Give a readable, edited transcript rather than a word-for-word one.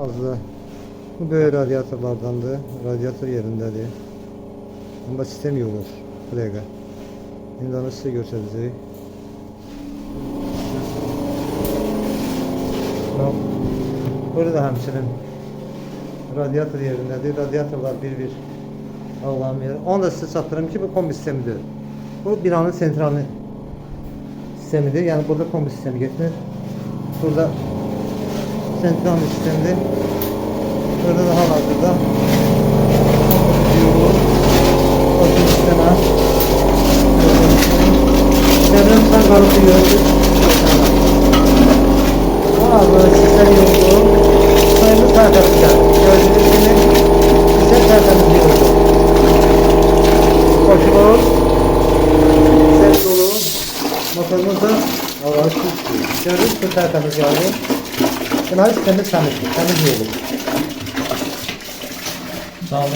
Azı. Bu böyle radyatorlardandır. Radyator yerindədir. Ama sistem yoktur. Bir dakika. Şimdi onu size göstereceğim. Burada da həmçinin radyator yerindədir. Radyatorlar bir-bir ağlamıyor. Onu da size çatdırım ki bu kombi sistemidir. Bu binanın sentral sistemidir. Yani burada kombi sistemi getirilir. Burada sentral sistemidir. Burada da hal-hazırda devletler kalıplı görüyoruz. Böyle sistem yoldu. Sayılı tartışacak. Gördüğünüz gibi sistem tertemiz yoldu. Koşulur. Ses dolu. Motorumuz da Allah'a şükür. Gördüğünüz gibi tertemiz yoldu. Bunlar sistemi temiz yolu. Sağ olun.